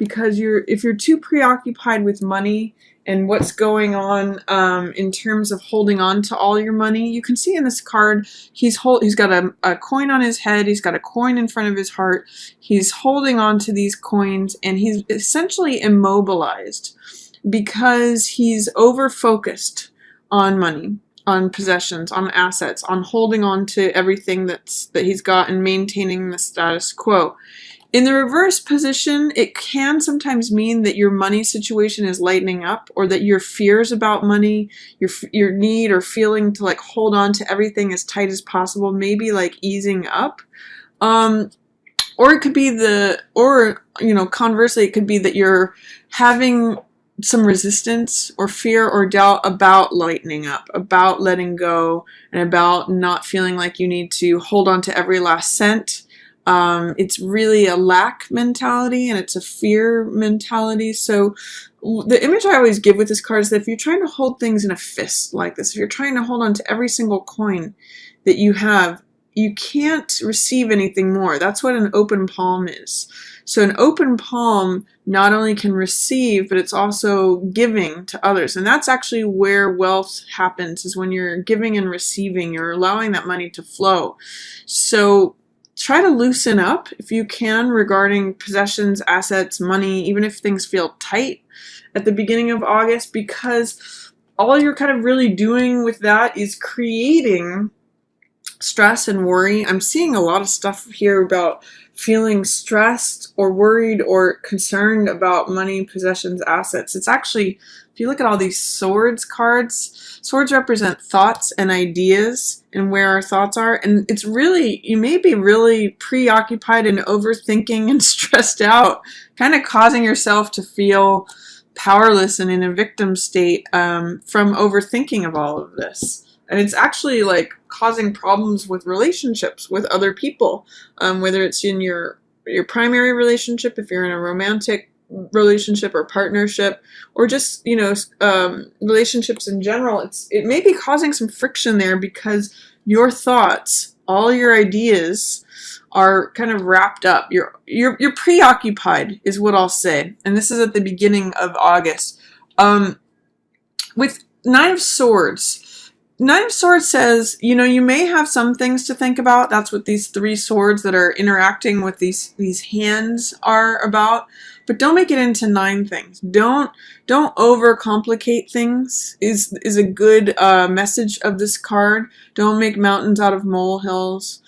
because if you're too preoccupied with money and what's going on in terms of holding on to all your money. You can see in this card, he's got a coin on his head, he's got a coin in front of his heart, he's holding on to these coins, and he's essentially immobilized because he's over-focused on money, on possessions, on assets, on holding on to everything that he's got and maintaining the status quo. In the reverse position, it can sometimes mean that your money situation is lightening up, or that your fears about money, your need or feeling to like hold on to everything as tight as possible, maybe like easing up. Or it could be conversely, it could be that you're having some resistance or fear or doubt about lightening up, about letting go, and about not feeling like you need to hold on to every last cent. It's really a lack mentality, and it's a fear mentality. So the image I always give with this card is that if you're trying to hold things in a fist like this, if you're trying to hold on to every single coin that you have, you can't receive anything more. That's what an open palm is. So an open palm not only can receive, but it's also giving to others. And that's actually where wealth happens, is when you're giving and receiving, you're allowing that money to flow. So try to loosen up if you can regarding possessions, assets, money, even if things feel tight at the beginning of August, because all you're kind of really doing with that is creating stress and worry. I'm seeing a lot of stuff here about feeling stressed or worried or concerned about money, possessions, assets. It's actually, if you look at all these swords cards, swords represent thoughts and ideas and where our thoughts are. And it's really, you may be really preoccupied and overthinking and stressed out, kind of causing yourself to feel powerless and in a victim state from overthinking of all of this. And it's actually like causing problems with relationships with other people, whether it's in your primary relationship, if you're in a romantic relationship or partnership, or just, relationships in general. It may be causing some friction there because your thoughts, all your ideas are kind of wrapped up. You're preoccupied is what I'll say. And this is at the beginning of August. With Nine of Swords, Nine of Swords says, you may have some things to think about. That's what these three swords that are interacting with these hands are about. But don't make it into 9 things. Don't overcomplicate things is a good message of this card. Don't make mountains out of molehills.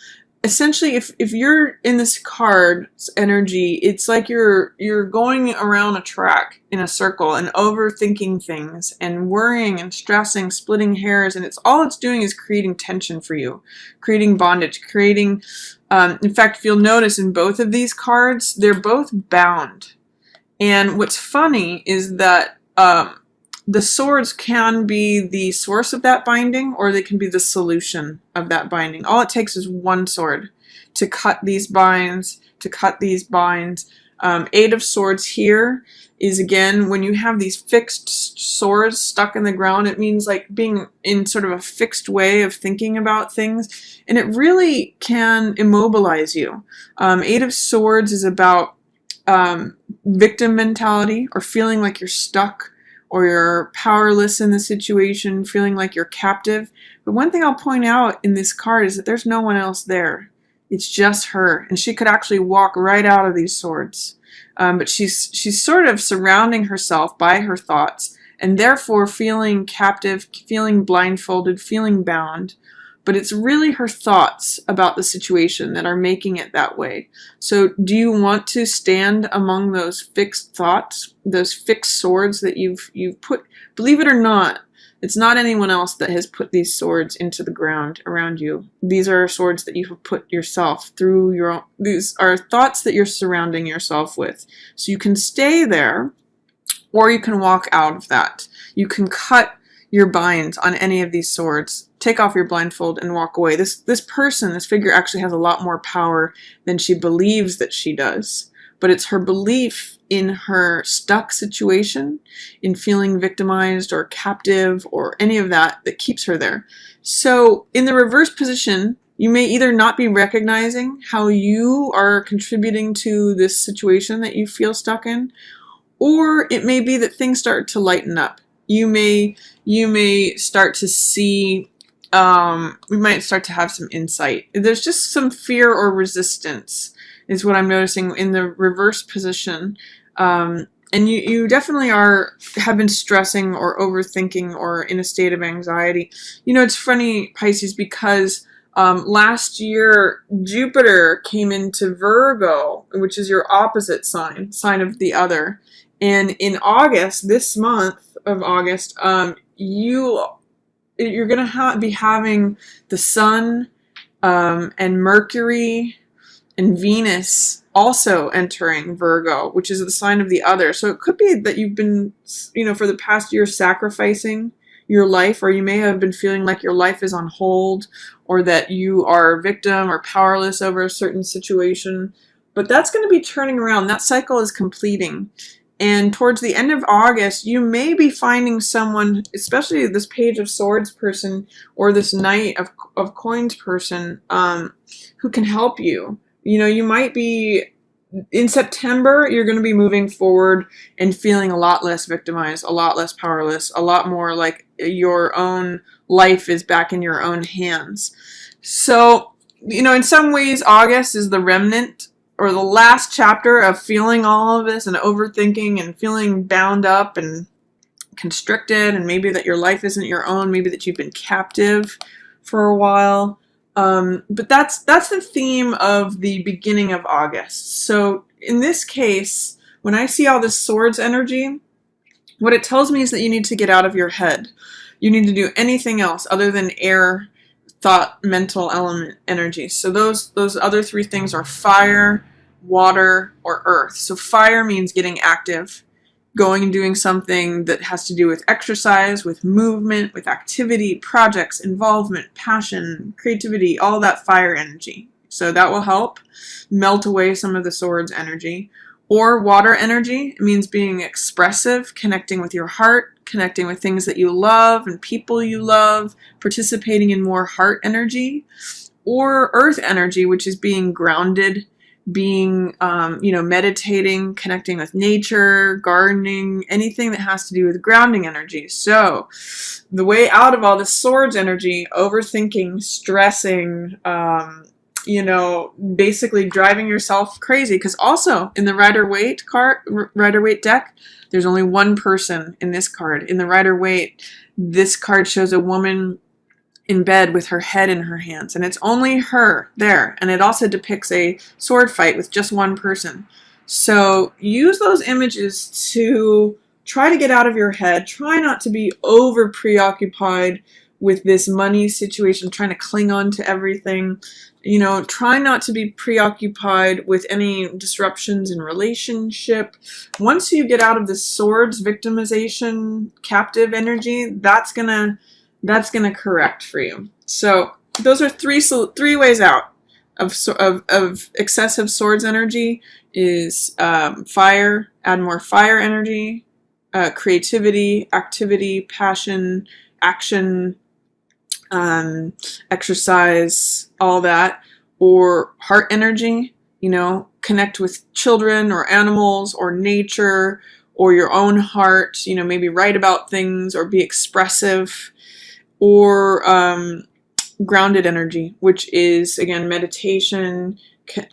Essentially, if you're in this card's energy, it's like you're going around a track in a circle and overthinking things and worrying and stressing, splitting hairs, and all it's doing is creating tension for you, creating bondage, creating, in fact, if you'll notice in both of these cards, they're both bound. And what's funny is that the swords can be the source of that binding, or they can be the solution of that binding. All it takes is one sword to cut these binds, to cut these binds. 8 of Swords here is, again, when you have these fixed swords stuck in the ground, it means like being in sort of a fixed way of thinking about things, and it really can immobilize you. 8 of Swords is about victim mentality, or feeling like you're stuck, or you're powerless in the situation, feeling like you're captive. But one thing I'll point out in this card is that there's no one else there. It's just her, and she could actually walk right out of these swords. But she's sort of surrounding herself by her thoughts, and therefore feeling captive, feeling blindfolded, feeling bound. But it's really her thoughts about the situation that are making it that way. So do you want to stand among those fixed thoughts, those fixed swords that you've put? Believe it or not, it's not anyone else that has put these swords into the ground around you. These are swords that you have put yourself through your own. These are thoughts that you're surrounding yourself with. So you can stay there, or you can walk out of that. You can cut your binds on any of these swords, take off your blindfold, and walk away. This figure actually has a lot more power than she believes that she does. But it's her belief in her stuck situation, in feeling victimized or captive or any of that keeps her there. So in the reverse position, You may either not be recognizing how you are contributing to this situation that you feel stuck in, or it may be that things start to lighten up. You may start to see, we might start to have some insight. There's just some fear or resistance is what I'm noticing in the reverse position. And you definitely have been stressing or overthinking or in a state of anxiety. You know, it's funny, Pisces, because last year Jupiter came into Virgo, which is your opposite sign of the other. And in August, this month of August, you're going to be having the Sun and Mercury and Venus also entering Virgo, which is the sign of the other. So it could be that you've been, for the past year sacrificing your life, or you may have been feeling like your life is on hold, or that you are a victim or powerless over a certain situation. But that's going to be turning around. That cycle is completing. And towards the end of August, you may be finding someone, especially this Page of Swords person or this Knight of Coins person, who can help you. You might be, in September, you're going to be moving forward and feeling a lot less victimized, a lot less powerless, a lot more like your own life is back in your own hands. So, in some ways, August is the remnant or the last chapter of feeling all of this and overthinking and feeling bound up and constricted, and maybe that your life isn't your own, maybe that you've been captive for a while. But that's the theme of the beginning of August. So in this case, when I see all this swords energy, what it tells me is that you need to get out of your head. You need to do anything else other than air, thought, mental element energy. So those other three things are fire, water, or earth. So fire means getting active, going and doing something that has to do with exercise, with movement, with activity, projects, involvement, passion, creativity, all that fire energy. So that will help melt away some of the swords energy. Or water energy, it means being expressive, connecting with your heart, connecting with things that you love and people you love, participating in more heart energy. Or earth energy, which is being grounded, being, meditating, connecting with nature, gardening, anything that has to do with grounding energy. So the way out of all the swords energy, overthinking, stressing, basically driving yourself crazy. Because also in the Rider-Waite deck, there's only one person in this card. In the Rider-Waite, this card shows a woman in bed with her head in her hands, and it's only her there. And it also depicts a sword fight with just one person. So use those images to try to get out of your head. Try not to be over preoccupied with this money situation, trying to cling on to everything. Try not to be preoccupied with any disruptions in relationship. Once you get out of the swords victimization, captive energy, that's gonna correct for you. So those are three ways out of excessive swords energy is fire, add more fire energy, creativity, activity, passion, action, exercise, all that. Or heart energy, connect with children or animals or nature or your own heart, maybe write about things or be expressive. Or grounded energy, which is, again, meditation,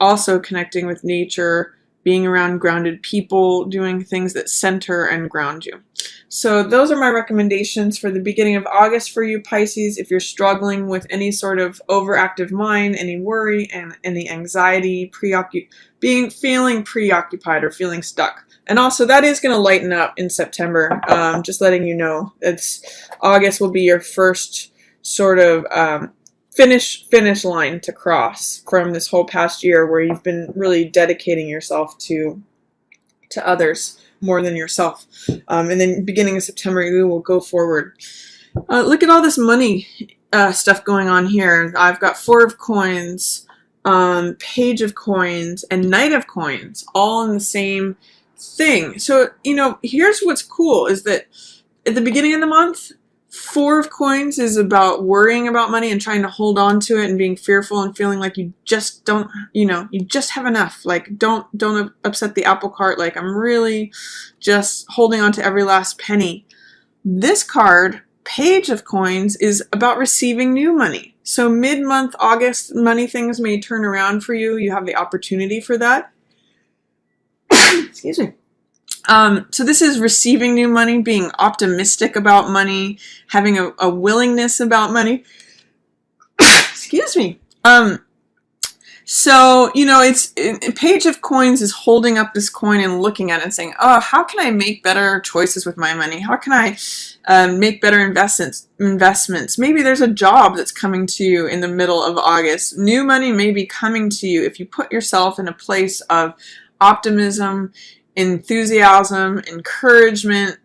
also connecting with nature, being around grounded people, doing things that center and ground you. So those are my recommendations for the beginning of August for you, Pisces. If you're struggling with any sort of overactive mind, any worry, and any anxiety, feeling preoccupied or feeling stuck. And also, that is going to lighten up in September. Just letting you know, August will be your first sort of finish line to cross from this whole past year where you've been really dedicating yourself to others more than yourself. And then beginning of September, you will go forward. Look at all this money stuff going on here. I've got Four of Coins, Page of Coins, and Knight of Coins, all in the same thing. So, here's what's cool is that at the beginning of the month, Four of Coins is about worrying about money and trying to hold on to it and being fearful and feeling like you just don't, you just have enough. Like, don't upset the apple cart. Like, I'm really just holding on to every last penny. This card, Page of Coins, is about receiving new money. So mid-month August, money things may turn around for you. You have the opportunity for that. Excuse me. So this is receiving new money, being optimistic about money, having a willingness about money. Excuse me. So, Page of Coins is holding up this coin and looking at it and saying, oh, how can I make better choices with my money? How can I make better investments? Maybe there's a job that's coming to you in the middle of August. New money may be coming to you if you put yourself in a place of optimism, enthusiasm, encouragement,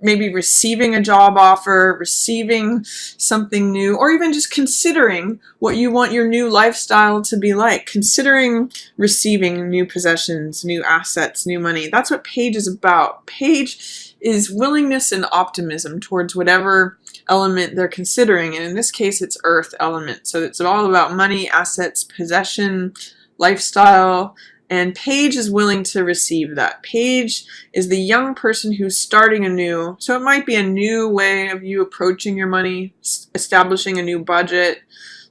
maybe receiving a job offer, receiving something new, or even just considering what you want your new lifestyle to be like, considering receiving new possessions, new assets, new money. That's what Page is about. Page is willingness and optimism towards whatever element they're considering, and in this case it's earth element. So it's all about money, assets, possession, lifestyle. And Page is willing to receive that. Page is the young person who's starting anew. So it might be a new way of you approaching your money, establishing a new budget,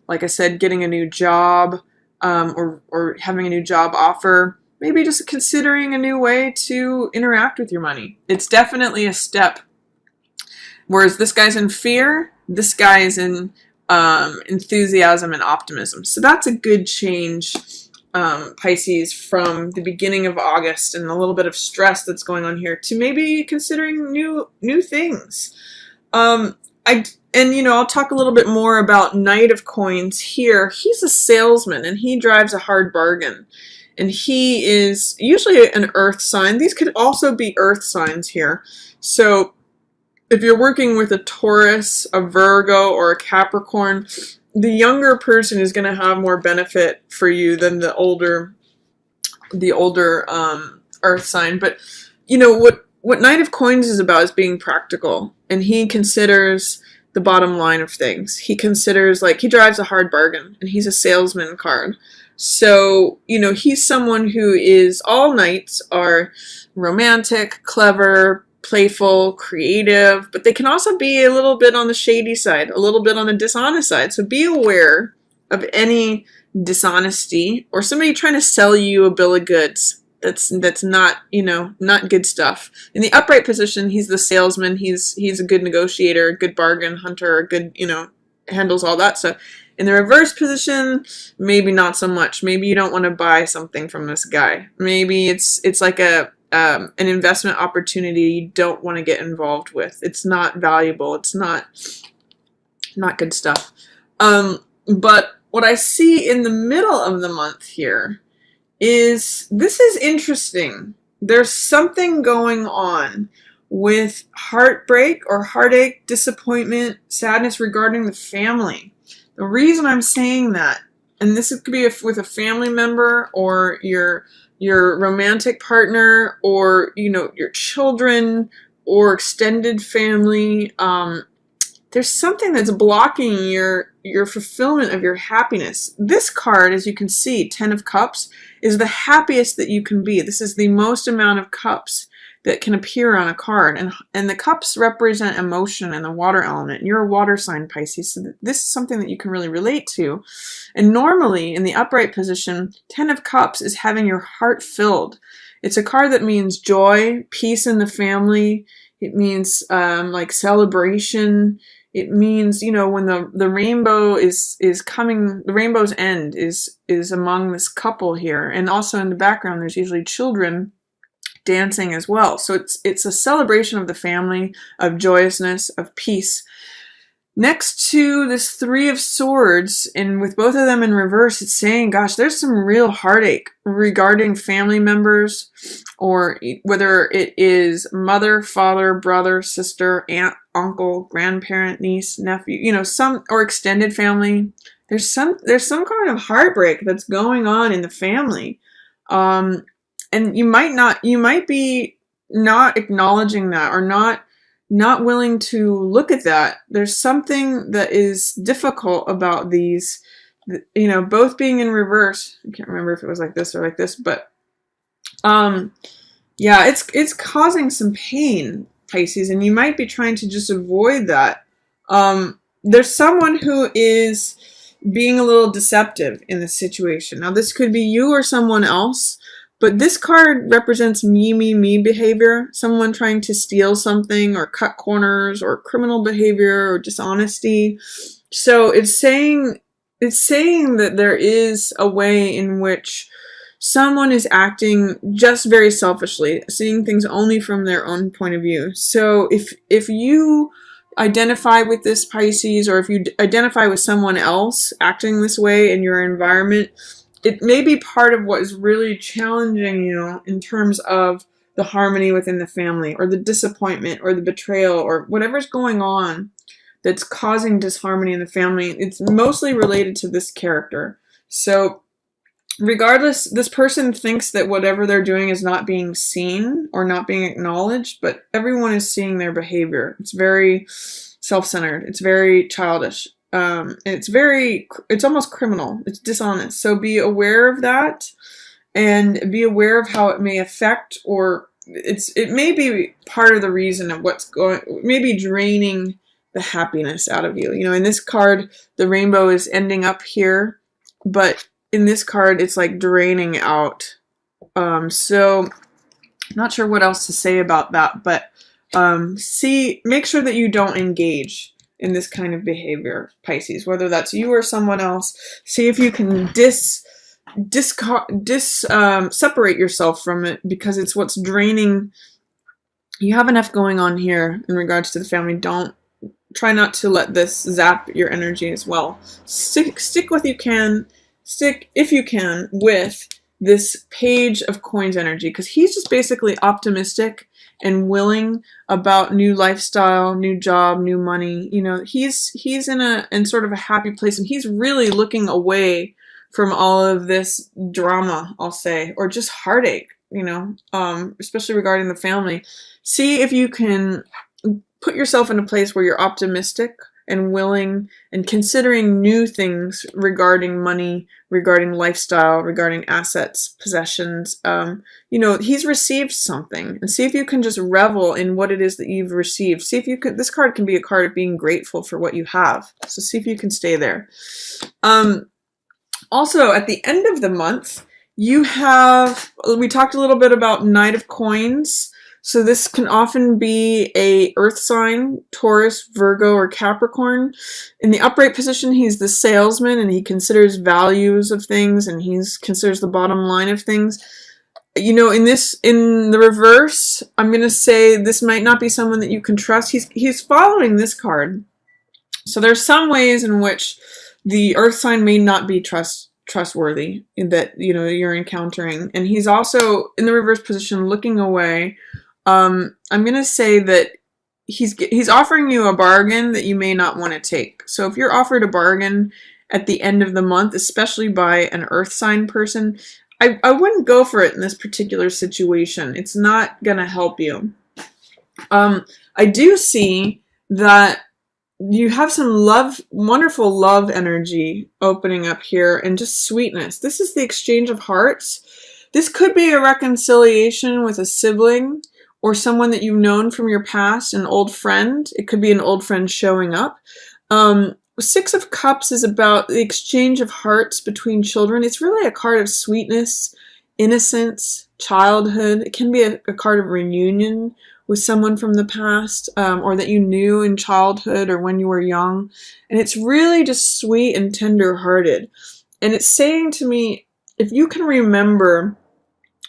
like I said, getting a new job, or having a new job offer. Maybe just considering a new way to interact with your money. It's definitely a step. Whereas this guy's in fear, this guy is in enthusiasm and optimism. So that's a good change, Pisces, from the beginning of August and a little bit of stress that's going on here to maybe considering new things. I'll talk a little bit more about Knight of Coins here. He's a salesman and he drives a hard bargain. And he is usually an earth sign. These could also be earth signs here. So if you're working with a Taurus, a Virgo, or a Capricorn, the younger person is going to have more benefit for you than the older earth sign. But what Knight of Coins is about is being practical, and he considers the bottom line of things. He considers, like, he drives a hard bargain, and he's a salesman card. So, he's someone who is, all Knights are romantic, clever, playful, creative, but they can also be a little bit on the shady side, a little bit on the dishonest side. So be aware of any dishonesty or somebody trying to sell you a bill of goods that's not, not good stuff. In the upright position, he's the salesman. He's a good negotiator, a good bargain hunter, a good, handles all that stuff. In the reverse position, maybe not so much. Maybe you don't want to buy something from this guy. Maybe it's like an investment opportunity you don't want to get involved with. It's not valuable. It's not good stuff. But what I see in the middle of the month here is, this is interesting. There's something going on with heartbreak or heartache, disappointment, sadness regarding the family. The reason I'm saying that, and this could be with a family member or your romantic partner, or your children or extended family, there's something that's blocking your fulfillment of your happiness. This card, as you can see, 10 of Cups, is the happiest that you can be. This is the most amount of cups that can appear on a card, and the cups represent emotion and the water element. You're a water sign, Pisces, so this is something that you can really relate to. And normally in the upright position, 10 of Cups is having your heart filled. It's a card that means joy, peace in the family. It means like celebration. It means, when the rainbow is coming, the rainbow's end is among this couple here, and also in the background there's usually children dancing as well. So it's a celebration of the family, of joyousness, of peace. Next to this 3 of Swords, and with both of them in reverse, it's saying, gosh, there's some real heartache regarding family members, or whether it is mother, father, brother, sister, aunt, uncle, grandparent, niece, nephew, some, or extended family. There's some kind of heartbreak that's going on in the family. And you might be not acknowledging that, or not not willing to look at that. There's something that is difficult about these, you know, both being in reverse. I can't remember if it was like this or like this, but yeah, it's causing some pain, Pisces, and you might be trying to just avoid that. There's someone who is being a little deceptive in this situation. Now, this could be you or someone else, but this card represents me behavior. Someone trying to steal something or cut corners or criminal behavior or dishonesty. So it's saying that there is a way in which someone is acting just very selfishly, seeing things only from their own point of view. So if you identify with this, Pisces, or if you identify with someone else acting this way in your environment, it may be part of what is really challenging you in terms of the harmony within the family, or the disappointment, or the betrayal, or whatever's going on that's causing disharmony in the family. It's mostly related to this character. So regardless, this person thinks that whatever they're doing is not being seen or not being acknowledged, but everyone is seeing their behavior. It's very self-centered. It's very childish. It's almost criminal. It's dishonest. So be aware of that, and be aware of how it may affect, or it may be part of the reason of maybe draining the happiness out of you. You know, in this card, the rainbow is ending up here, but in this card, it's like draining out. So I'm not sure what else to say about that, but make sure that you don't engage in this kind of behavior, Pisces, whether that's you or someone else. See if you can separate yourself from it, because it's what's draining. You have enough going on here in regards to the family. Try not to let this zap your energy as well. Stick if you can with this Page of Coins energy, because he's just basically optimistic and willing about new lifestyle, new job, new money. You know, he's in sort of a happy place, and he's really looking away from all of this drama, I'll say, or just heartache, you know, especially regarding the family. See if you can put yourself in a place where you're optimistic and willing and considering new things regarding money, regarding lifestyle, regarding assets, possessions. You know, he's received something, and see if you can just revel in what it is that you've received. See if you could, this card can be a card of being grateful for what you have. So see if you can stay there. Also, at the end of the month, we talked a little bit about Knight of Coins. So this can often be a earth sign, Taurus, Virgo, or Capricorn. In the upright position, he's the salesman, and he considers values of things, and he considers the bottom line of things. You know, in the reverse, I'm going to say this might not be someone that you can trust. He's following this card. So there's some ways in which the earth sign may not be trustworthy that, you know, you're encountering. And he's also in the reverse position looking away. I'm going to say that he's offering you a bargain that you may not want to take. So if you're offered a bargain at the end of the month, especially by an earth sign person, I wouldn't go for it in this particular situation. It's not going to help you. I do see that you have some wonderful love energy opening up here, and just sweetness. This is the exchange of hearts. This could be a reconciliation with a sibling, or someone that you've known from your past, an old friend. It could be an old friend showing up. Six of Cups is about the exchange of hearts between children. It's really a card of sweetness, innocence, childhood. It can be a card of reunion with someone from the past, or that you knew in childhood or when you were young. And it's really just sweet and tender-hearted. And it's saying to me, if you can remember,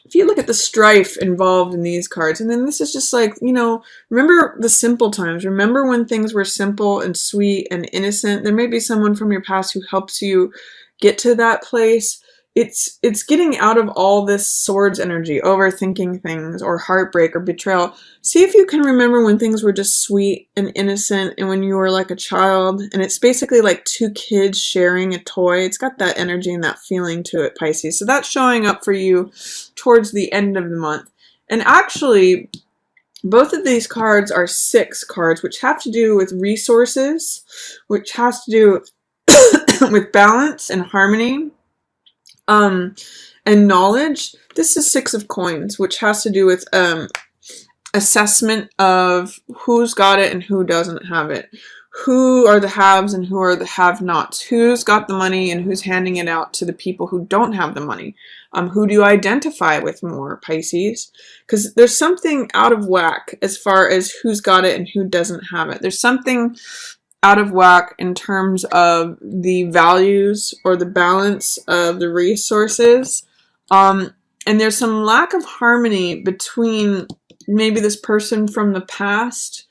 if you look at the strife involved in these cards, and then this is just like, you know, remember the simple times. Remember when things were simple and sweet and innocent. There may be someone from your past who helps you get to that place. It's getting out of all this swords energy, overthinking things, or heartbreak, or betrayal. See if you can remember when things were just sweet and innocent, and when you were like a child, and it's basically like two kids sharing a toy. It's got that energy and that feeling to it, Pisces. So that's showing up for you towards the end of the month. And actually, Both of these cards are 6 cards, which have to do with resources, which has to do with balance and harmony, and knowledge. This is 6 of coins, which has to do with assessment of who's got it and who doesn't have it. Who are the haves and who are the have-nots? Who's got the money and who's handing it out to the people who don't have the money? Who do you identify with more, Pisces? Because there's something out of whack as far as who's got it and who doesn't have it. There's something out of whack in terms of the values or the balance of the resources. And there's some lack of harmony between maybe this person from the past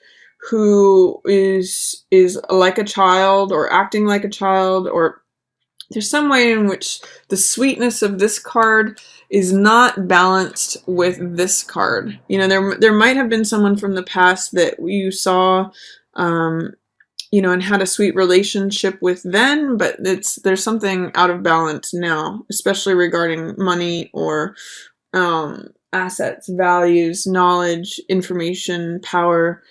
who is like a child or acting like a child, or there's some way in which the sweetness of this card is not balanced with this card. You know, there might have been someone from the past that you saw, you know, and had a sweet relationship with then, but there's something out of balance now, especially regarding money or assets, values, knowledge, information, power.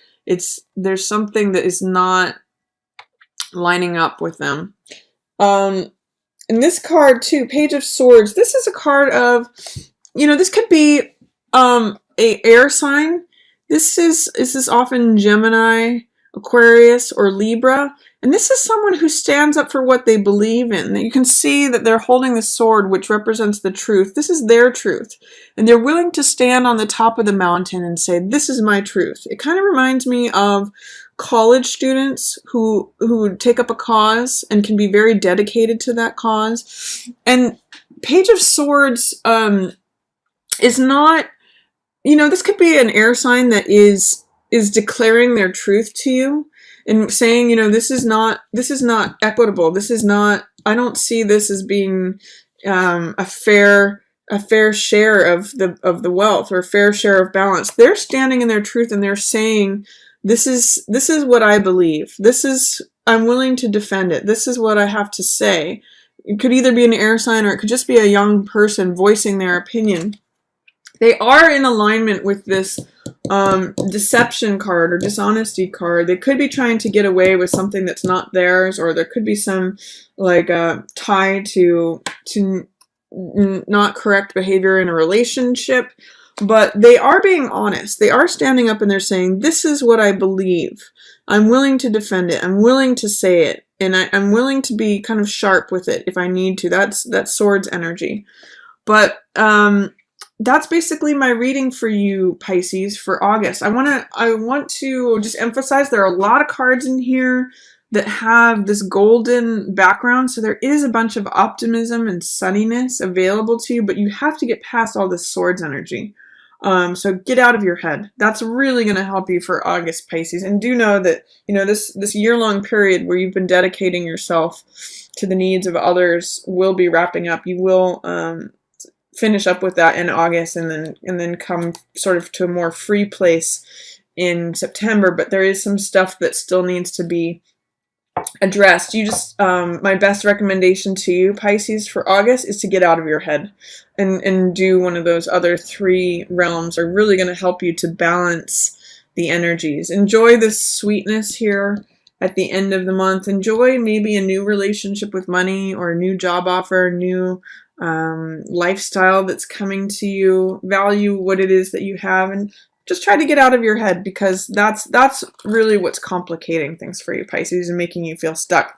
There's something that is not lining up with them. And this card too, Page of Swords, this is a card of, you know, this could be a air sign. This is often Gemini, Aquarius, or Libra. And this is someone who stands up for what they believe in. You can see that they're holding the sword, which represents the truth. This is their truth. And they're willing to stand on the top of the mountain and say, this is my truth. It kind of reminds me of college students who take up a cause and can be very dedicated to that cause. And Page of Swords is not, you know, this could be an air sign that is declaring their truth to you and saying, you know, this is not equitable. This is not, I don't see this as being a fair share of the wealth or a fair share of balance. They're standing in their truth and they're saying, this is what I believe. I'm willing to defend it. This is what I have to say. It could either be an air sign or it could just be a young person voicing their opinion. They are in alignment with this deception card or dishonesty card. They could be trying to get away with something that's not theirs, or there could be some like tie to not correct behavior in a relationship. But they are being honest. They are standing up and they're saying, this is what I believe. I'm willing to defend it. I'm willing to say it. And I'm willing to be kind of sharp with it if I need to. That's Swords energy. But that's basically my reading for you, Pisces, for August. I want to just emphasize there are a lot of cards in here that have this golden background. So there is a bunch of optimism and sunniness available to you, but you have to get past all this Swords energy. So get out of your head. That's really going to help you for August, Pisces. And do know that, you know, this year-long period where you've been dedicating yourself to the needs of others will be wrapping up. You will finish up with that in August and then come sort of to a more free place in September. But there is some stuff that still needs to be addressed. You just, my best recommendation to you, Pisces, for August is to get out of your head and do one of those other 3 realms are really going to help you to balance the energies. Enjoy this sweetness here at the end of the month. Enjoy maybe a new relationship with money or a new job offer, new lifestyle that's coming to you. Value what it is that you have and just try to get out of your head, because that's really what's complicating things for you, Pisces, and making you feel stuck.